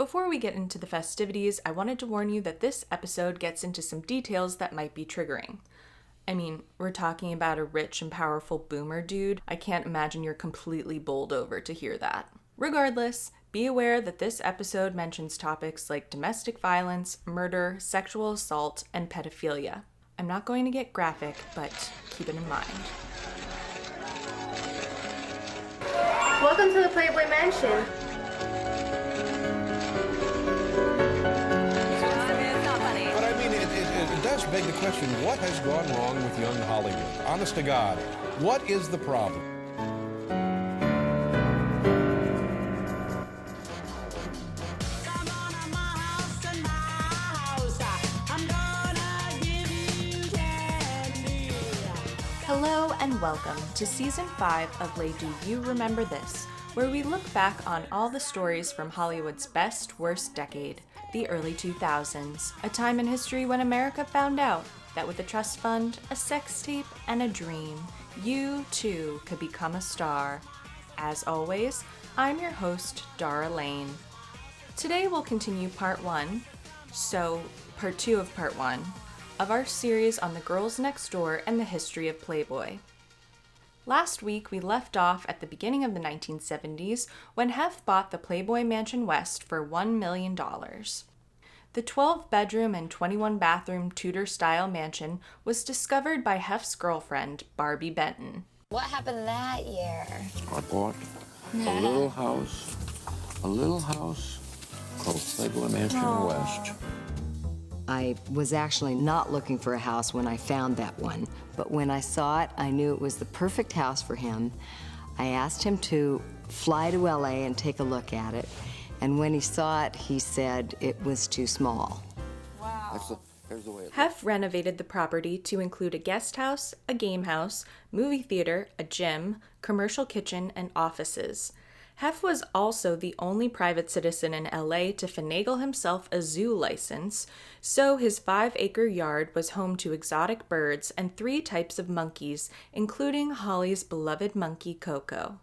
Before we get into the festivities, I wanted to warn you that this episode gets into some details that might be triggering. I mean, we're talking about a rich and powerful boomer dude. I can't imagine you're completely bowled over to hear that. Regardless, be aware that this episode mentions topics like domestic violence, murder, sexual assault, and pedophilia. I'm not going to get graphic, but keep it in mind. Welcome to the Playboy Mansion. But I mean, it does beg the question, what has gone wrong with young Hollywood? Honest to God, what is the problem? Hello and welcome to Season 5 of Do You Remember This, where we look back on all the stories from Hollywood's best, worst decade, the early 2000s, a time in history when America found out that with a trust fund, a sex tape, and a dream, you too could become a star. As always, I'm your host, Dara Lane. Today we'll continue part 2 of part 1, of our series on the girls next door and the history of Playboy. Last week, we left off at the beginning of the 1970s when Hef bought the Playboy Mansion West for $1 million. The 12-bedroom and 21-bathroom Tudor-style mansion was discovered by Hef's girlfriend, Barbie Benton. What happened that year? I bought a little house called Playboy Mansion West. I was actually not looking for a house when I found that one, but when I saw it, I knew it was the perfect house for him. I asked him to fly to LA and take a look at it, and when he saw it, he said it was too small. Wow. Here's the way Hef renovated the property to include a guest house, a game house, movie theater, a gym, commercial kitchen, and offices. Hef was also the only private citizen in LA to finagle himself a zoo license, so his 5-acre yard was home to exotic birds and 3 types of monkeys, including Holly's beloved monkey Coco.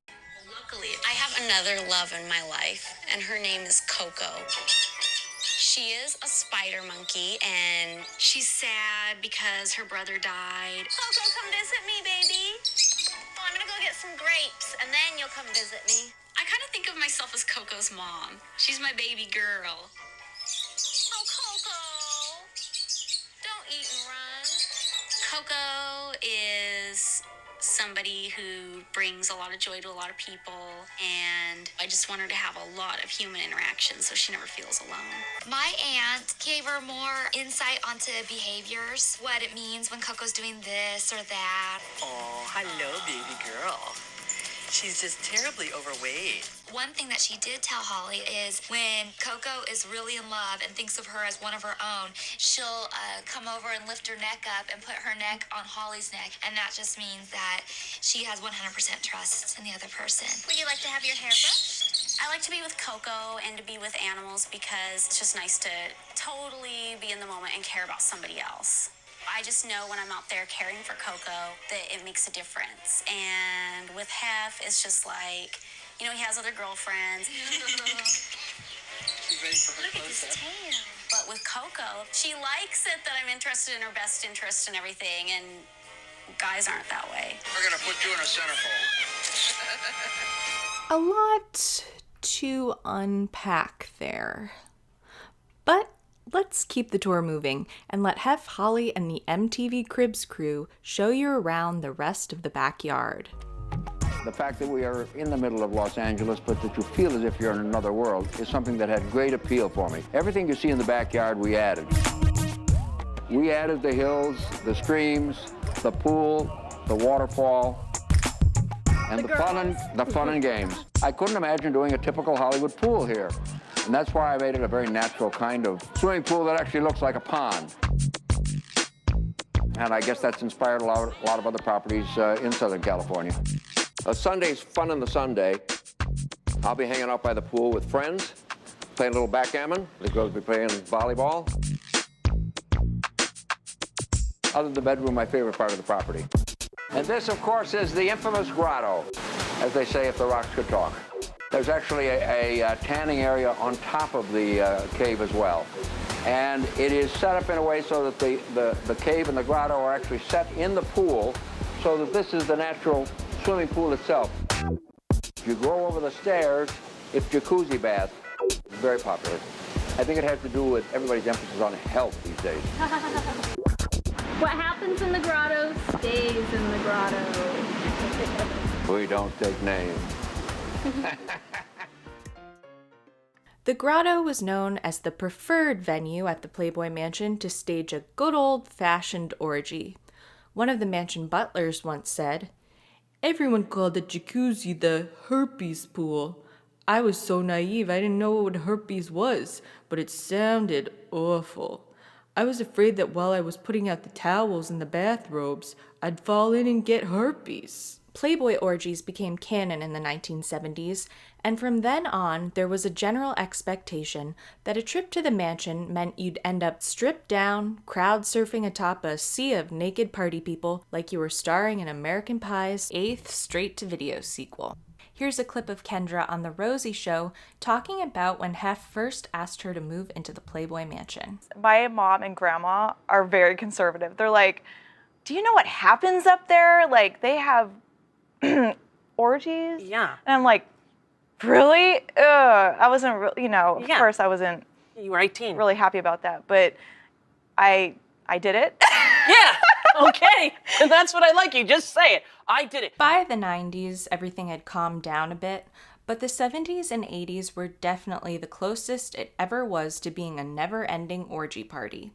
Luckily, I have another love in my life, and her name is Coco. She is a spider monkey, and she's sad because her brother died. Coco, come visit me, baby. Oh, I'm gonna go get some grapes, and then you'll come visit me. I kind of think of myself as Coco's mom. She's my baby girl. Oh, Coco. Don't eat and run. Coco is somebody who brings a lot of joy to a lot of people, and I just want her to have a lot of human interaction so she never feels alone. My aunt gave her more insight onto behaviors, what it means when Coco's doing this or that. Oh, hello, baby girl. She's just terribly overweight. One thing that she did tell Holly is when Coco is really in love and thinks of her as one of her own, she'll come over and lift her neck up and put her neck on Holly's neck, and that just means that she has 100% trust in the other person. Would you like to have your hair brushed? I like to be with Coco and to be with animals because it's just nice to totally be in the moment and care about somebody else. I just know when I'm out there caring for Coco that it makes a difference. And with Hef, it's just like, you know, he has other girlfriends. She's ready for her Look at this close-up. tail. But with Coco, she likes it that I'm interested in her best interest and everything, and guys aren't that way. We're gonna put you in a centerfold. A lot to unpack there. But let's keep the tour moving and let Hef, Holly, and the MTV Cribs crew show you around the rest of the backyard. The fact that we are in the middle of Los Angeles, but that you feel as if you're in another world, is something that had great appeal for me. Everything you see in the backyard, we added. We added the hills, the streams, the pool, the waterfall, and the fun and games. I couldn't imagine doing a typical Hollywood pool here. And that's why I made it a very natural kind of swimming pool that actually looks like a pond. And I guess that's inspired a lot of other properties in Southern California. Sunday's fun in the Sunday. I'll be hanging out by the pool with friends, playing a little backgammon. The girls will be playing volleyball. Other than the bedroom, my favorite part of the property. And this, of course, is the infamous grotto, as they say if the rocks could talk. There's actually a tanning area on top of the cave as well. And it is set up in a way so that the cave and the grotto are actually set in the pool, so that this is the natural swimming pool itself. If you go over the stairs, it's jacuzzi bath. Very popular. I think it has to do with everybody's emphasis on health these days. What happens in the grotto stays in the grotto. We don't take names. The grotto was known as the preferred venue at the Playboy Mansion to stage a good old-fashioned orgy. One of the mansion butlers once said, "Everyone called the jacuzzi the herpes pool. I was so naive I didn't know what herpes was, but it sounded awful. I was afraid that while I was putting out the towels and the bathrobes, I'd fall in and get herpes." Playboy orgies became canon in the 1970s, and from then on, there was a general expectation that a trip to the mansion meant you'd end up stripped down, crowd surfing atop a sea of naked party people like you were starring in American Pie's 8th straight-to-video sequel. Here's a clip of Kendra on The Rosie Show talking about when Hef first asked her to move into the Playboy Mansion. My mom and grandma are very conservative. They're like, do you know what happens up there? Like, they have orgies? Yeah. And I'm like, really? Ugh. I wasn't, of Yeah. course I wasn't You were 18. really happy about that, but I did it. Yeah. Okay. And that's what I like. You just say it. I did it. By the 90s, everything had calmed down a bit, but the 70s and 80s were definitely the closest it ever was to being a never-ending orgy party.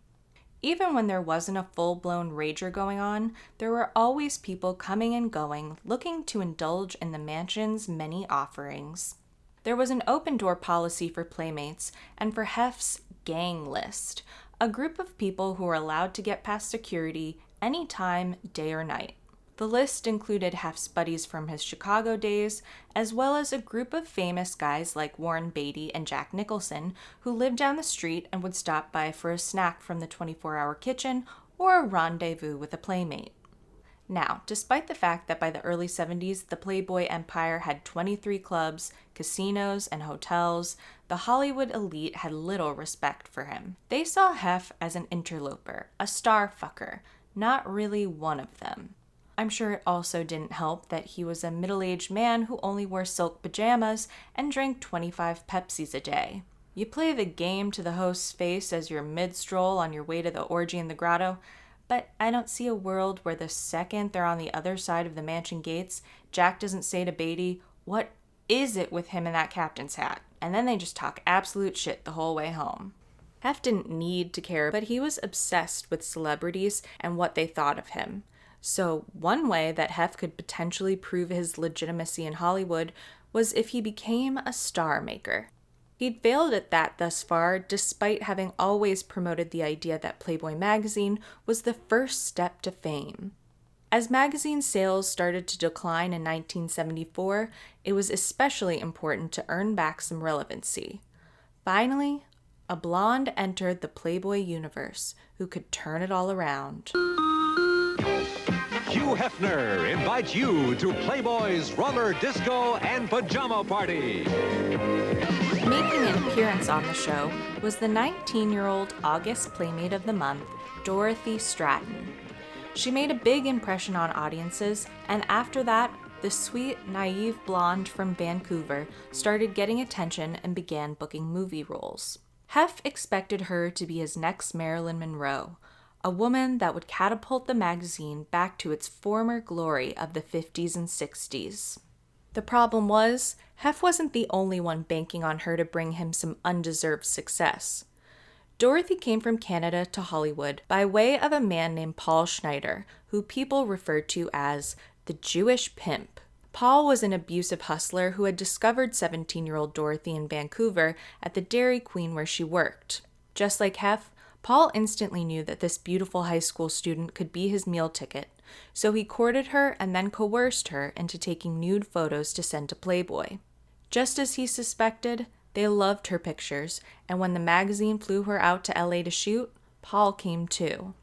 Even when there wasn't a full-blown rager going on, there were always people coming and going, looking to indulge in the mansion's many offerings. There was an open-door policy for playmates, and for Hef's gang list, a group of people who were allowed to get past security anytime, day or night. The list included Hef's buddies from his Chicago days, as well as a group of famous guys like Warren Beatty and Jack Nicholson, who lived down the street and would stop by for a snack from the 24-hour kitchen or a rendezvous with a playmate. Now, despite the fact that by the early 70s, the Playboy empire had 23 clubs, casinos, and hotels, the Hollywood elite had little respect for him. They saw Hef as an interloper, a star fucker, not really one of them. I'm sure it also didn't help that he was a middle-aged man who only wore silk pajamas and drank 25 Pepsis a day. You play the game to the host's face as you're mid-stroll on your way to the orgy in the grotto, but I don't see a world where the second they're on the other side of the mansion gates, Jack doesn't say to Beatty, "What is it with him in that captain's hat?" And then they just talk absolute shit the whole way home. Hef didn't need to care, but he was obsessed with celebrities and what they thought of him. So one way that Hef could potentially prove his legitimacy in Hollywood was if he became a star maker. He'd failed at that thus far, despite having always promoted the idea that Playboy magazine was the first step to fame. As magazine sales started to decline in 1974, it was especially important to earn back some relevancy. Finally, a blonde entered the Playboy universe who could turn it all around. Hugh Hefner invites you to Playboy's roller disco and pajama party. Making an appearance on the show was the 19-year-old August Playmate of the Month, Dorothy Stratton. She made a big impression on audiences, and after that, the sweet, naive blonde from Vancouver started getting attention and began booking movie roles. Hef expected her to be his next Marilyn Monroe, a woman that would catapult the magazine back to its former glory of the 50s and 60s. The problem was, Hef wasn't the only one banking on her to bring him some undeserved success. Dorothy came from Canada to Hollywood by way of a man named Paul Schneider, who people referred to as the Jewish pimp. Paul was an abusive hustler who had discovered 17-year-old Dorothy in Vancouver at the Dairy Queen where she worked. Just like Hef, Paul instantly knew that this beautiful high school student could be his meal ticket, so he courted her and then coerced her into taking nude photos to send to Playboy. Just as he suspected, they loved her pictures, and when the magazine flew her out to LA to shoot, Paul came too.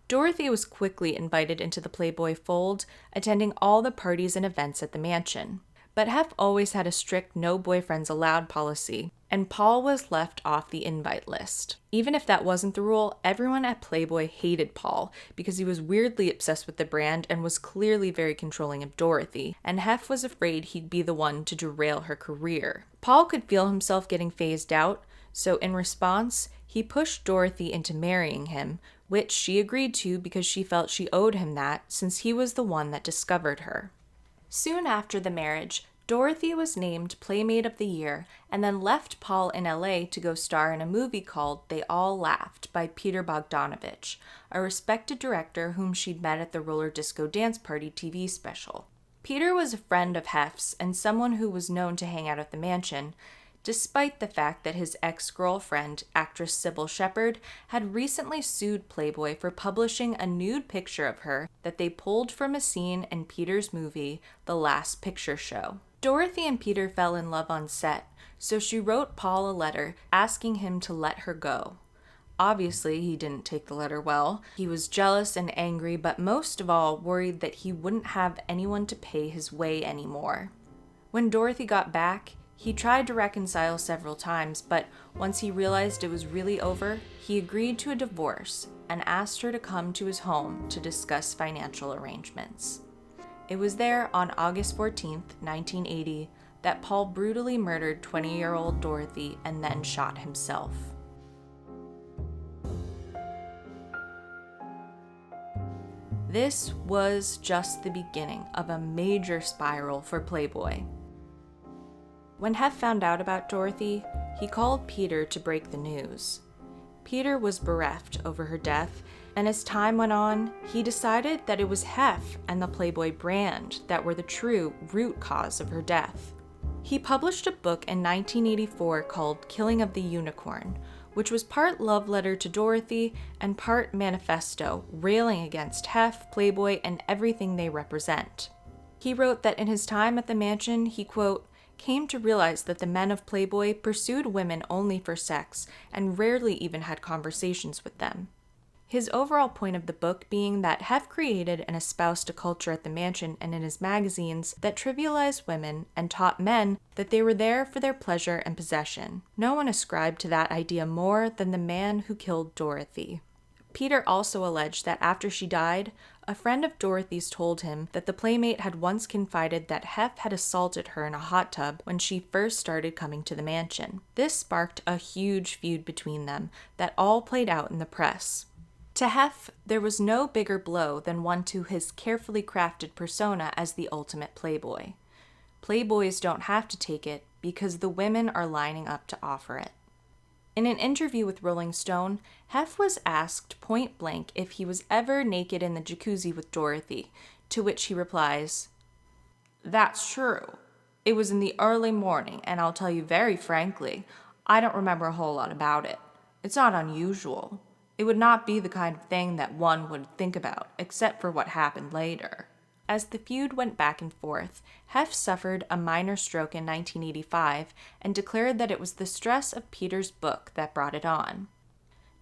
Dorothy was quickly invited into the Playboy fold, attending all the parties and events at the mansion. But Hef always had a strict no boyfriends allowed policy, and Paul was left off the invite list. Even if that wasn't the rule, everyone at Playboy hated Paul because he was weirdly obsessed with the brand and was clearly very controlling of Dorothy, and Hef was afraid he'd be the one to derail her career. Paul could feel himself getting phased out, so in response, he pushed Dorothy into marrying him, which she agreed to because she felt she owed him that since he was the one that discovered her. Soon after the marriage, Dorothy was named Playmate of the Year and then left Paul in LA to go star in a movie called They All Laughed by Peter Bogdanovich, a respected director whom she'd met at the Roller Disco Dance Party TV special. Peter was a friend of Hef's and someone who was known to hang out at the mansion, despite the fact that his ex-girlfriend, actress Sybil Shepherd, had recently sued Playboy for publishing a nude picture of her that they pulled from a scene in Peter's movie, The Last Picture Show. Dorothy and Peter fell in love on set, so she wrote Paul a letter asking him to let her go. Obviously, he didn't take the letter well. He was jealous and angry, but most of all worried that he wouldn't have anyone to pay his way anymore. When Dorothy got back, he tried to reconcile several times, but once he realized it was really over, he agreed to a divorce and asked her to come to his home to discuss financial arrangements. It was there on August 14, 1980, that Paul brutally murdered 20-year-old Dorothy and then shot himself. This was just the beginning of a major spiral for Playboy. When Hef found out about Dorothy, he called Peter to break the news. Peter was bereft over her death, and as time went on, he decided that it was Hef and the Playboy brand that were the true root cause of her death. He published a book in 1984 called Killing of the Unicorn, which was part love letter to Dorothy and part manifesto railing against Hef, Playboy, and everything they represent. He wrote that in his time at the mansion, he, quote, came to realize that the men of Playboy pursued women only for sex and rarely even had conversations with them. His overall point of the book being that Hef created and espoused a culture at the mansion and in his magazines that trivialized women and taught men that they were there for their pleasure and possession. No one ascribed to that idea more than the man who killed Dorothy. Peter also alleged that after she died, a friend of Dorothy's told him that the Playmate had once confided that Hef had assaulted her in a hot tub when she first started coming to the mansion. This sparked a huge feud between them that all played out in the press. To Hef, there was no bigger blow than one to his carefully crafted persona as the ultimate Playboy. Playboys don't have to take it because the women are lining up to offer it. In an interview with Rolling Stone, Hef was asked point blank if he was ever naked in the jacuzzi with Dorothy, to which he replies, "That's true. It was in the early morning, and I'll tell you very frankly, I don't remember a whole lot about it. It's not unusual. It would not be the kind of thing that one would think about, except for what happened later." As the feud went back and forth, Hef suffered a minor stroke in 1985 and declared that it was the stress of Peter's book that brought it on.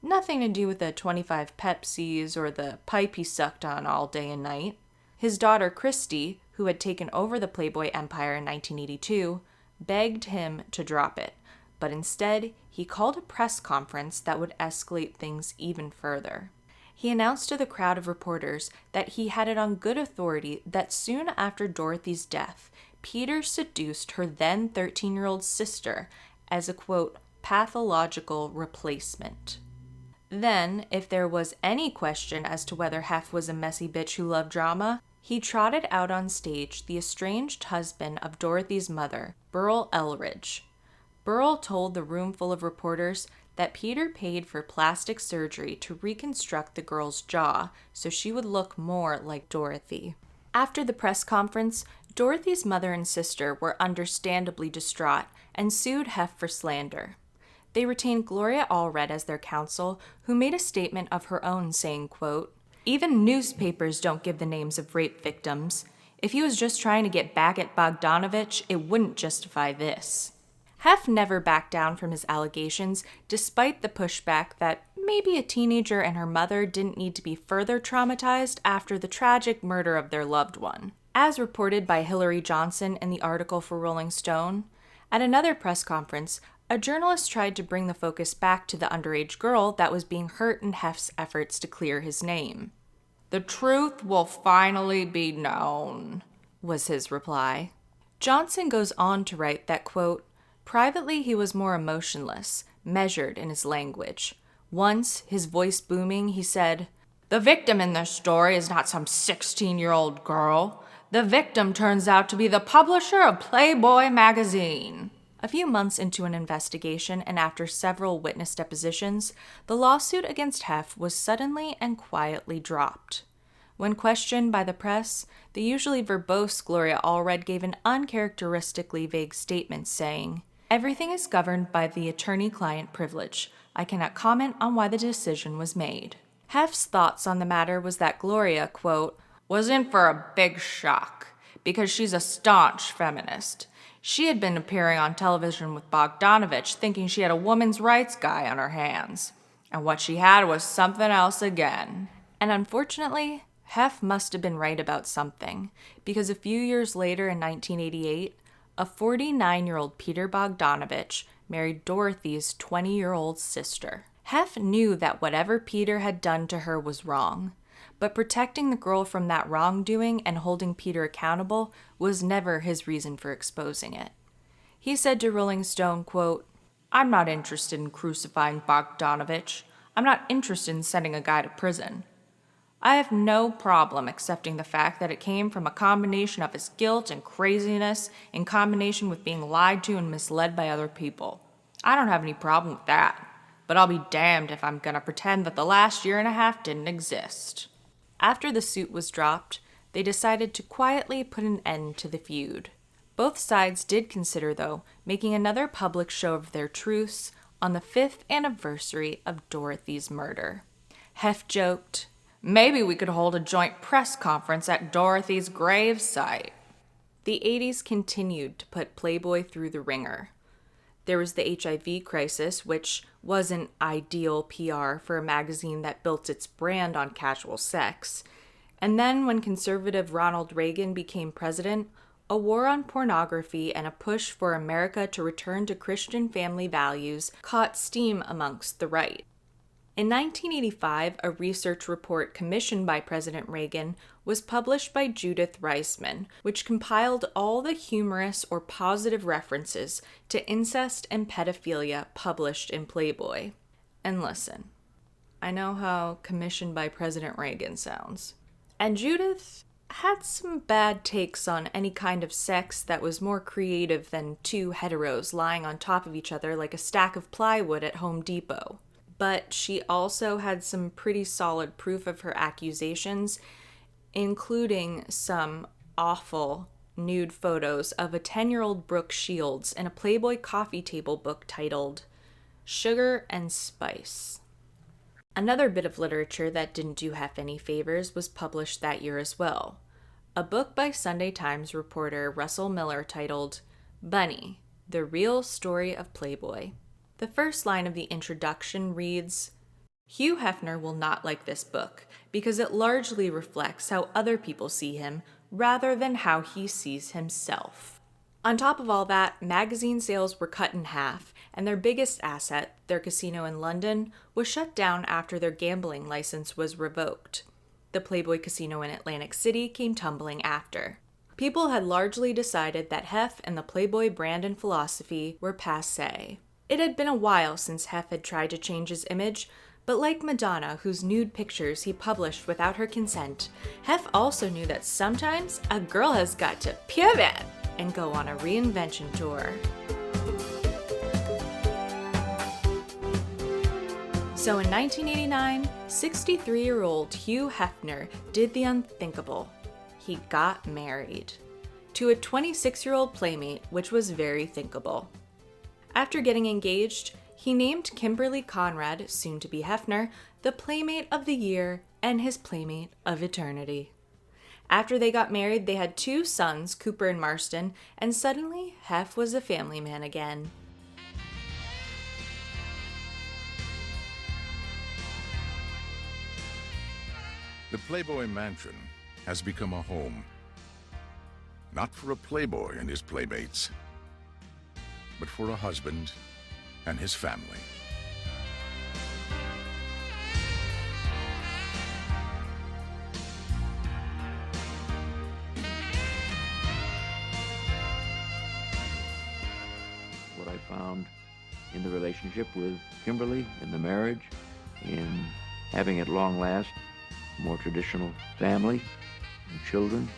Nothing to do with the 25 Pepsis or the pipe he sucked on all day and night. His daughter Christy, who had taken over the Playboy empire in 1982, begged him to drop it, but instead he called a press conference that would escalate things even further. He announced to the crowd of reporters that he had it on good authority that soon after Dorothy's death, Peter seduced her then 13-year-old sister as a, quote, pathological replacement. Then, if there was any question as to whether Hef was a messy bitch who loved drama, he trotted out on stage the estranged husband of Dorothy's mother, Burl Elridge. Burl told the room full of reporters that Peter paid for plastic surgery to reconstruct the girl's jaw so she would look more like Dorothy. After the press conference, Dorothy's mother and sister were understandably distraught and sued Hef for slander. They retained Gloria Allred as their counsel, who made a statement of her own saying, quote, "Even newspapers don't give the names of rape victims. If he was just trying to get back at Bogdanovich, it wouldn't justify this." Hef never backed down from his allegations, despite the pushback that maybe a teenager and her mother didn't need to be further traumatized after the tragic murder of their loved one. As reported by Hillary Johnson in the article for Rolling Stone, at another press conference, a journalist tried to bring the focus back to the underage girl that was being hurt in Hef's efforts to clear his name. "The truth will finally be known," was his reply. Johnson goes on to write that, quote, "Privately he was more emotionless, measured in his language. Once, his voice booming, he said, 'The victim in this story is not some 16-year-old girl. The victim turns out to be the publisher of Playboy magazine.'" A few months into an investigation and after several witness depositions, the lawsuit against Hef was suddenly and quietly dropped. When questioned by the press, the usually verbose Gloria Allred gave an uncharacteristically vague statement saying, "Everything is governed by the attorney-client privilege. I cannot comment on why the decision was made." Hef's thoughts on the matter was that Gloria, quote, "was in for a big shock because she's a staunch feminist. She had been appearing on television with Bogdanovich thinking she had a women's rights guy on her hands. And what she had was something else again." And unfortunately, Hef must have been right about something, because a few years later in 1988, a 49-year-old Peter Bogdanovich married Dorothy's 20-year-old sister. Hef knew that whatever Peter had done to her was wrong, but protecting the girl from that wrongdoing and holding Peter accountable was never his reason for exposing it. He said to Rolling Stone, quote, "I'm not interested in crucifying Bogdanovich. I'm not interested in sending a guy to prison. I have no problem accepting the fact that it came from a combination of his guilt and craziness in combination with being lied to and misled by other people. I don't have any problem with that, but I'll be damned if I'm gonna pretend that the last year and a half didn't exist." After the suit was dropped, they decided to quietly put an end to the feud. Both sides did consider, though, making another public show of their truce on the 5th anniversary of Dorothy's murder. Hef joked, "Maybe we could hold a joint press conference at Dorothy's grave site." The 80s continued to put Playboy through the ringer. There was the HIV crisis, which wasn't ideal PR for a magazine that built its brand on casual sex. And then when conservative Ronald Reagan became president, a war on pornography and a push for America to return to Christian family values caught steam amongst the right. In 1985, a research report commissioned by President Reagan was published by Judith Reisman, which compiled all the humorous or positive references to incest and pedophilia published in Playboy. And listen, I know how commissioned by President Reagan sounds. And Judith had some bad takes on any kind of sex that was more creative than two heteros lying on top of each other like a stack of plywood at Home Depot. But she also had some pretty solid proof of her accusations, including some awful nude photos of a 10-year-old Brooke Shields in a Playboy coffee table book titled Sugar and Spice. Another bit of literature that didn't do Hef any favors was published that year as well. A book by Sunday Times reporter Russell Miller titled Bunny, The Real Story of Playboy. The first line of the introduction reads, "Hugh Hefner will not like this book because it largely reflects how other people see him rather than how he sees himself." On top of all that, magazine sales were cut in half, and their biggest asset, their casino in London, was shut down after their gambling license was revoked. The Playboy Casino in Atlantic City came tumbling after. People had largely decided that Hef and the Playboy brand and philosophy were passé. It had been a while since Hef had tried to change his image, but like Madonna, whose nude pictures he published without her consent, Hef also knew that sometimes a girl has got to pivot and go on a reinvention tour. So in 1989, 63-year-old Hugh Hefner did the unthinkable. He got married to a 26-year-old playmate, which was very thinkable. After getting engaged, he named Kimberly Conrad, soon to be Hefner, the Playmate of the Year and his Playmate of Eternity. After they got married, they had 2 sons, Cooper and Marston, and suddenly Hef was a family man again. The Playboy Mansion has become a home, not for a playboy and his playmates, but for a husband and his family. What I found in the relationship with Kimberly, in the marriage, in having at long last a more traditional family and children,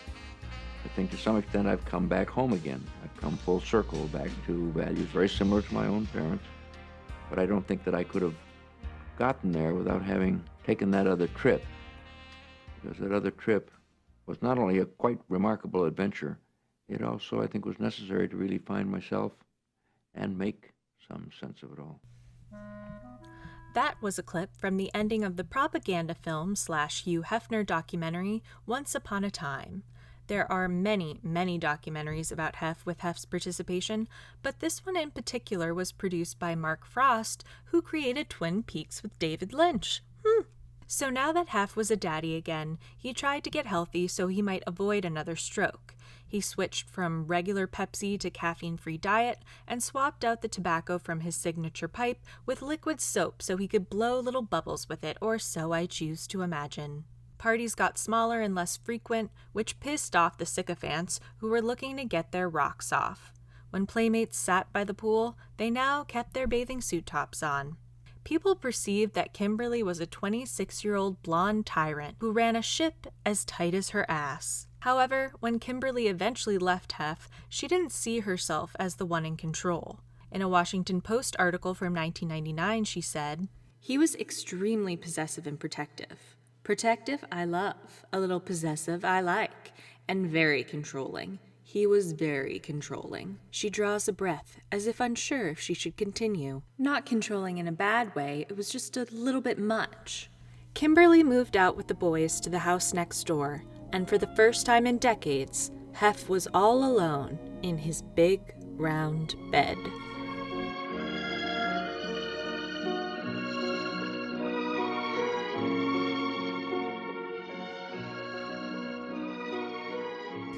I think to some extent I've come back home again. I've come full circle back to values very similar to my own parents. But I don't think that I could have gotten there without having taken that other trip. Because that other trip was not only a quite remarkable adventure, it also, I think, was necessary to really find myself and make some sense of it all. That was a clip from the ending of the propaganda film / Hugh Hefner documentary, Once Upon a Time. There are many, many documentaries about Hef with Hef's participation, but this one in particular was produced by Mark Frost, who created Twin Peaks with David Lynch. So now that Hef was a daddy again, he tried to get healthy so he might avoid another stroke. He switched from regular Pepsi to caffeine-free diet and swapped out the tobacco from his signature pipe with liquid soap so he could blow little bubbles with it, or so I choose to imagine. Parties got smaller and less frequent, which pissed off the sycophants who were looking to get their rocks off. When playmates sat by the pool, they now kept their bathing suit tops on. People perceived that Kimberly was a 26-year-old blonde tyrant who ran a ship as tight as her ass. However, when Kimberly eventually left Hef, she didn't see herself as the one in control. In a Washington Post article from 1999, she said, "He was extremely possessive and protective. Protective, I love. A little possessive, I like. And very controlling. He was very controlling. She draws a breath, as if unsure if she should continue. Not controlling in a bad way, it was just a little bit much." Kimberly moved out with the boys to the house next door, and for the first time in decades, Hef was all alone in his big, round bed.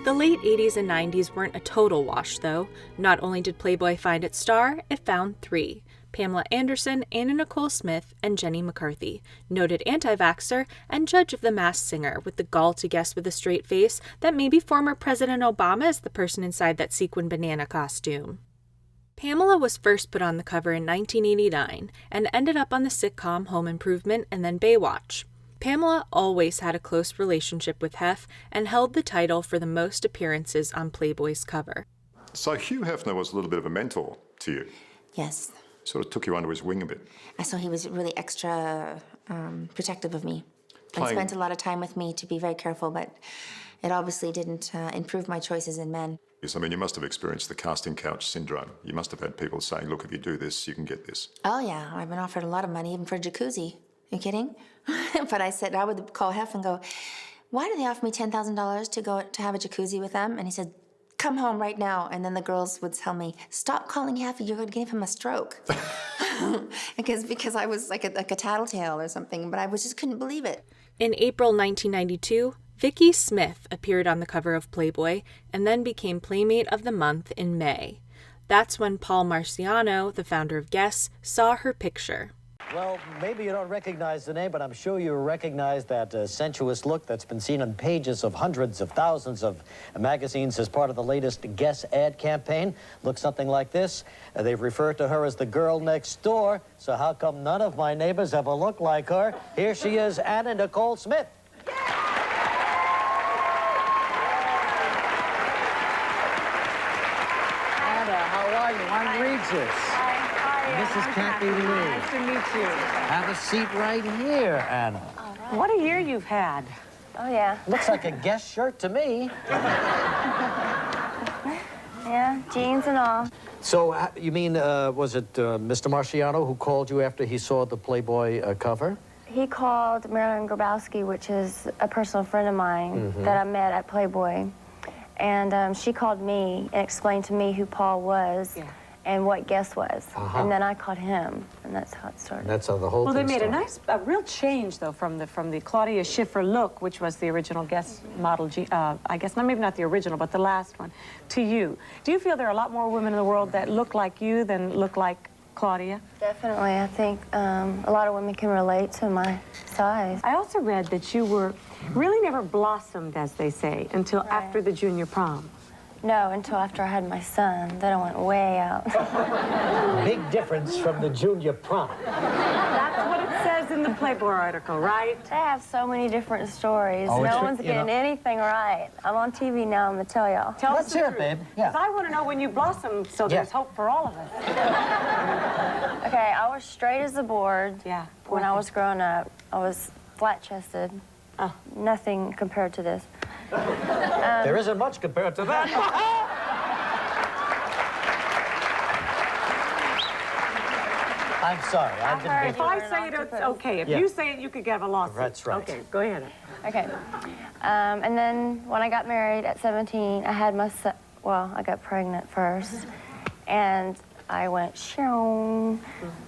The late 80s and 90s weren't a total wash, though. Not only did Playboy find its star, it found three: Pamela Anderson, Anna Nicole Smith, and Jenny McCarthy, noted anti-vaxxer and judge of The Masked Singer, with the gall to guess with a straight face that maybe former President Obama is the person inside that sequin banana costume. Pamela was first put on the cover in 1989 and ended up on the sitcom Home Improvement and then Baywatch. Pamela always had a close relationship with Hef and held the title for the most appearances on Playboy's cover. So Hugh Hefner was a little bit of a mentor to you. Yes. Sort of took you under his wing a bit. So he was really extra protective of me. And spent a lot of time with me to be very careful, but it obviously didn't improve my choices in men. Yes, I mean, you must have experienced the casting couch syndrome. You must have had people saying, look, if you do this, you can get this. Oh, yeah. I've been offered a lot of money, even for a jacuzzi. You kidding? But I said, I would call Hef and go, why do they offer me $10,000 to go to have a jacuzzi with them? And he said, come home right now. And then the girls would tell me, stop calling Hef, you're going to give him a stroke. because I was like a tattletale or something, but I just couldn't believe it. In April 1992, Vicki Smith appeared on the cover of Playboy and then became Playmate of the Month in May. That's when Paul Marciano, the founder of Guess, saw her picture. Well, maybe you don't recognize the name, but I'm sure you recognize that sensuous look that's been seen on pages of hundreds of thousands of magazines as part of the latest Guess ad campaign. Looks something like this. They've referred to her as the girl next door, so how come none of my neighbors ever look like her? Here she is, Anna Nicole Smith. Anna, how are you? I'm Regis. Mrs. Kathy Lee. Nice to meet you. Have a seat right here, Anna. What a year you've had. Oh, yeah. Looks like a Guess shirt to me. Yeah, jeans and all. So, you mean, was it Mr. Marciano who called you after he saw the Playboy cover? He called Marilyn Grabowski, which is a personal friend of mine that I met at Playboy. And she called me and explained to me who Paul was. Yeah. and what Guess was. And then I caught him, and that's how it started. That's how the whole Well, they thing made started. a real change, though, from the Claudia Schiffer look, which was the original Guess model, I guess, maybe not the original, but the last one, to you. Do you feel there are a lot more women in the world that look like you than look like Claudia? Definitely. I think a lot of women can relate to my size. I also read that you were really never blossomed, as they say, until after the junior prom. No, until after I had my son. Then I went way out. Big difference from the junior prom. That's what it says in the Playboy article, right? They have so many different stories. Oh, No one's getting anything right. I'm on TV now, I'm going to tell y'all. Tell Let's us the hear truth. it, babe. Yeah. 'Cause I want to know when you blossom, so there's hope for all of us. Okay, I was straight as a board. Yeah. When I was growing up, I was flat-chested. Oh. Nothing compared to this. There isn't much compared to that. I'm sorry. I didn't If I say it, it's okay. If Yeah. you say it, you could get a lawsuit. That's right. Okay, go ahead. Okay. And then when I got married at 17, I had my son. Well, I got pregnant first. And I went shoo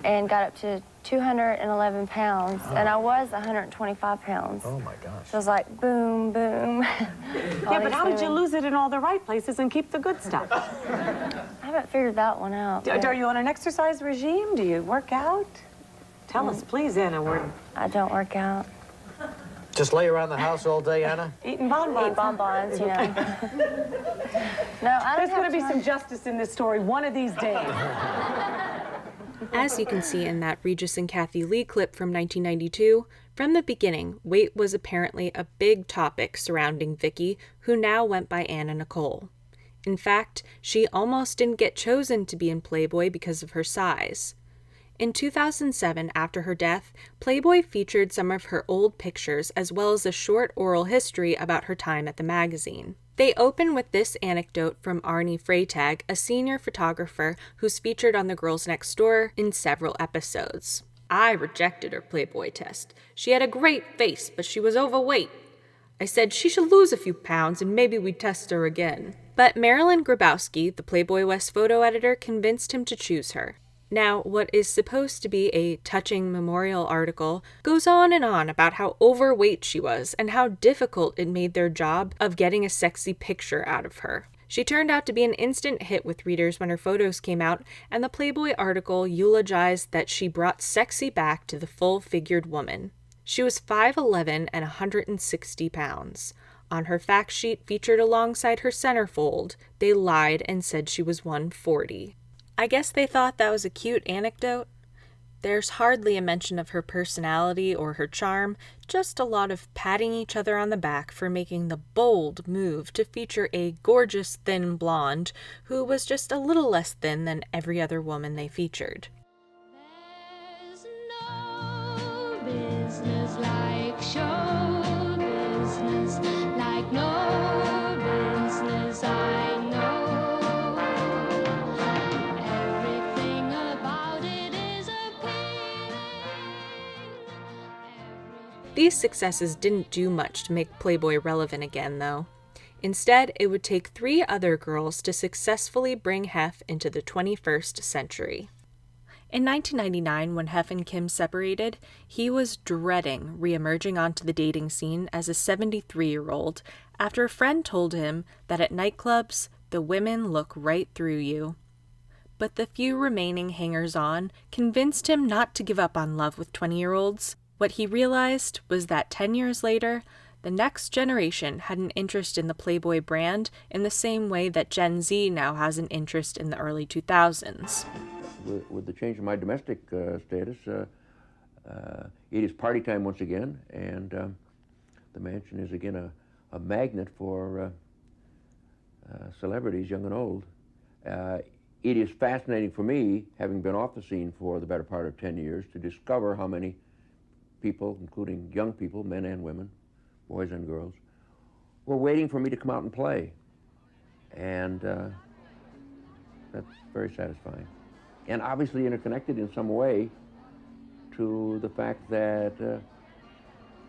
and got up to 211 pounds. And I was 125 pounds. Oh, my gosh. So it was like boom, boom. Yeah, but how did you lose it in all the right places and keep the good stuff? I haven't figured that one out. Are you on an exercise regime? Do you work out? Tell us, please, Anna. I don't work out. Just lay around the house all day, Anna? Eating bonbons. Eat bonbons, you know. No, I don't There's going to be have some justice in this story one of these days. As you can see in that Regis and Kathy Lee clip from 1992, from the beginning, weight was apparently a big topic surrounding Vicky, who now went by Anna Nicole. In fact, she almost didn't get chosen to be in Playboy because of her size. In 2007, after her death, Playboy featured some of her old pictures as well as a short oral history about her time at the magazine. They open with this anecdote from Arnie Freytag, a senior photographer who's featured on The Girls Next Door in several episodes. I rejected her Playboy test. She had a great face, but she was overweight. I said she should lose a few pounds and maybe we'd test her again. But Marilyn Grabowski, the Playboy West photo editor, convinced him to choose her. Now, what is supposed to be a touching memorial article goes on and on about how overweight she was and how difficult it made their job of getting a sexy picture out of her. She turned out to be an instant hit with readers when her photos came out, and the Playboy article eulogized that she brought sexy back to the full-figured woman. She was 5'11" and 160 pounds. On her fact sheet featured alongside her centerfold, they lied and said she was 140. I guess they thought that was a cute anecdote. There's hardly a mention of her personality or her charm, just a lot of patting each other on the back for making the bold move to feature a gorgeous thin blonde who was just a little less thin than every other woman they featured. There's no business like show business, like no business I know. These successes didn't do much to make Playboy relevant again, though. Instead, it would take 3 other girls to successfully bring Hef into the 21st century. In 1999, when Hef and Kim separated, he was dreading re-emerging onto the dating scene as a 73-year-old after a friend told him that at nightclubs, the women look right through you. But the few remaining hangers-on convinced him not to give up on love with 20-year-olds. What he realized was that 10 years later, the next generation had an interest in the Playboy brand in the same way that Gen Z now has an interest in the early 2000s. With the change in my domestic status, it is party time once again, and the mansion is again a magnet for celebrities, young and old. It is fascinating for me, having been off the scene for the better part of 10 years, to discover how many people, including young people, men and women, boys and girls, were waiting for me to come out and play. And that's very satisfying. And obviously interconnected in some way to the fact that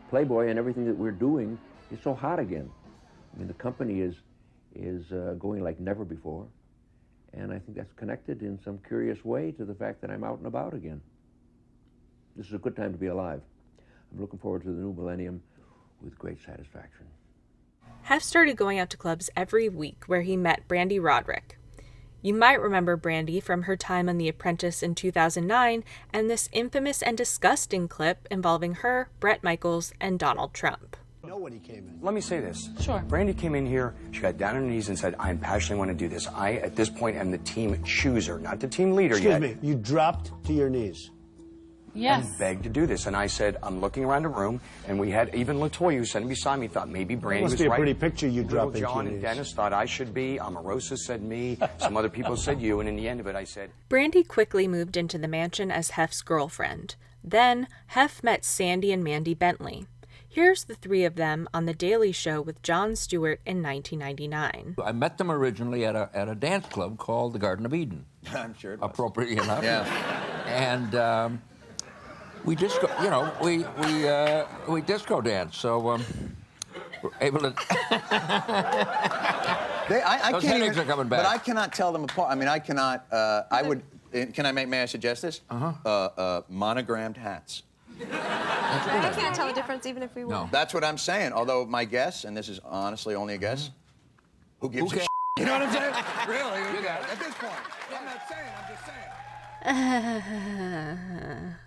Playboy and everything that we're doing is so hot again. I mean, the company is going like never before. And I think that's connected in some curious way to the fact that I'm out and about again. This is a good time to be alive. I'm looking forward to the new millennium with great satisfaction. Hef started going out to clubs every week where he met Brandy Roderick. You might remember Brandy from her time on The Apprentice in 2009 and this infamous and disgusting clip involving her, Bret Michaels, and Donald Trump. Know when he came in. Let me say this. Sure. Brandy came in here, she got down on her knees and said, I passionately want to do this. I, at this point, am the team chooser, not the team leader yet. Excuse me, you dropped to your knees. Yes. And begged to do this. And I said, I'm looking around the room, and we had even LaToya, who sat beside me, thought maybe Brandy was right. Must be a pretty picture you Little dropped into John your and knees. Dennis thought I should be. Omarosa said me. Some other people said you. And in the end of it, I said... Brandy quickly moved into the mansion as Hef's girlfriend. Then, Hef met Sandy and Mandy Bentley. Here's the three of them on The Daily Show with Jon Stewart in 1999. I met them originally at a dance club called the Garden of Eden. I'm sure it was. Appropriately enough. Yeah. And we disco, we disco danced. So we're able to. I Those can't headaches even, are coming back. But I cannot tell them apart. I mean, I cannot. I would. May I suggest this? Monogrammed hats. I can't tell the difference even if we were. No. That's what I'm saying. Although my guess, and this is honestly only a guess, who gives a shit? You know what I'm saying? Really? You got it. At this point, I'm not saying. I'm just saying.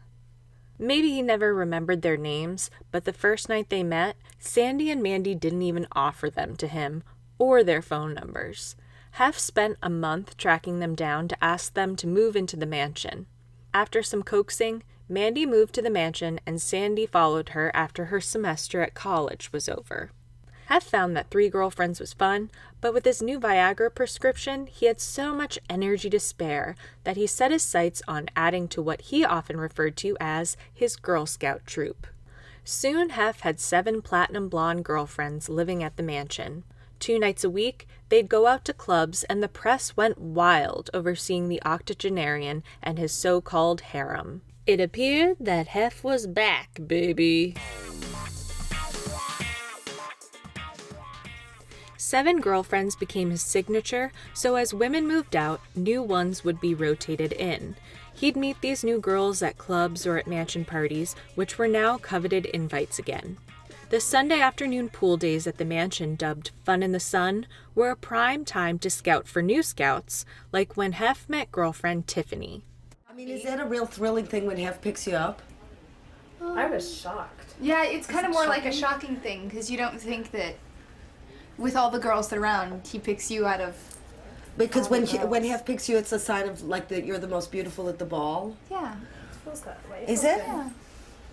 Maybe he never remembered their names, but the first night they met, Sandy and Mandy didn't even offer them to him or their phone numbers. Hef spent a month tracking them down to ask them to move into the mansion. After some coaxing, Mandy moved to the mansion and Sandy followed her after her semester at college was over. Hef found that 3 girlfriends was fun, but with his new Viagra prescription, he had so much energy to spare that he set his sights on adding to what he often referred to as his Girl Scout troop. Soon Hef had 7 platinum blonde girlfriends living at the mansion. 2 nights a week, they'd go out to clubs and the press went wild over seeing the octogenarian and his so-called harem. It appeared that Hef was back, baby. 7 girlfriends became his signature, so as women moved out, new ones would be rotated in. He'd meet these new girls at clubs or at mansion parties, which were now coveted invites again. The Sunday afternoon pool days at the mansion, dubbed Fun in the Sun, were a prime time to scout for new scouts, like when Hef met girlfriend Tiffany. I mean, is that a real thrilling thing when Hef picks you up? I was shocked. Yeah, it's kind of more like a shocking thing because you don't think that with all the girls around, he picks you out of. Because when Hef picks you, it's a sign of like that you're the most beautiful at the ball. Yeah. It feels that way. Is it? Yeah.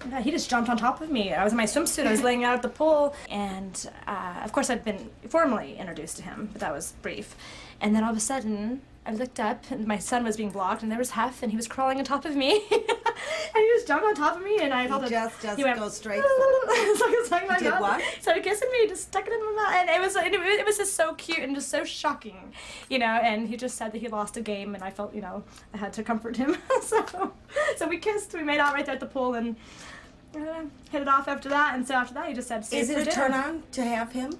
Yeah, he just jumped on top of me. I was in my swimsuit, I was laying out at the pool, and of course I'd been formally introduced to him, but that was brief. And then all of a sudden, I looked up, and my son was being blocked, and there was Hef, and he was crawling on top of me. And he just jumped on top of me, and I felt he went, go straight. It's like, my Did God. what? So he kissing me, just stuck it in my mouth, and it was just so cute and just so shocking, and he just said that he lost a game, and I felt, I had to comfort him. So we kissed, we made out right there at the pool, and hit it off after that, and so after that he just said, Is it a turn on to have him?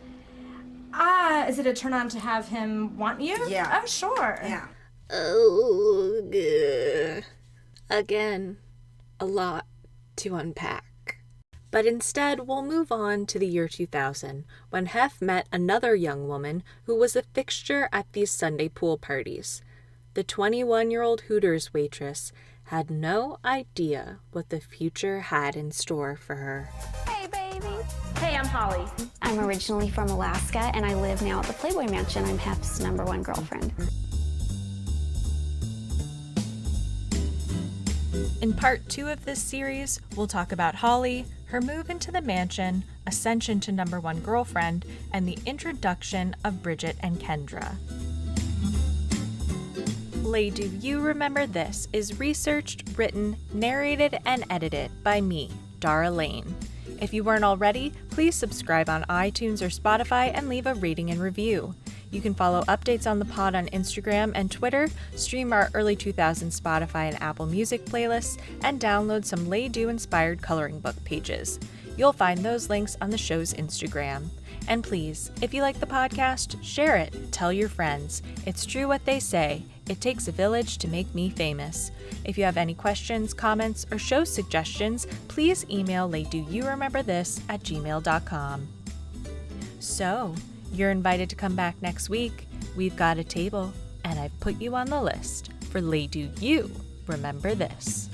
Is it a turn on to have him want you? Yeah. Oh, sure. Yeah. Oh, good. Again, a lot to unpack. But instead, we'll move on to the year 2000, when Hef met another young woman who was a fixture at these Sunday pool parties. The 21-year-old Hooters waitress had no idea what the future had in store for her. Hey, baby. Hey, I'm Holly. I'm originally from Alaska, and I live now at the Playboy Mansion. I'm Hef's #1 girlfriend. In part 2 of this series, we'll talk about Holly, her move into the mansion, ascension to #1 girlfriend, and the introduction of Bridget and Kendra. Do You Remember This is researched, written, narrated, and edited by me, Dara Lane. If you weren't already, please subscribe on iTunes or Spotify and leave a rating and review. You can follow updates on the pod on Instagram and Twitter, stream our early 2000s Spotify and Apple Music playlists, and download some Lay Do inspired coloring book pages. You'll find those links on the show's Instagram. And please, if you like the podcast, share it, tell your friends. It's true what they say. It takes a village to make me famous. If you have any questions, comments, or show suggestions, please email latedoyourememberthis@gmail.com. So, you're invited to come back next week. We've got a table, and I've put you on the list for Late Do You Remember This.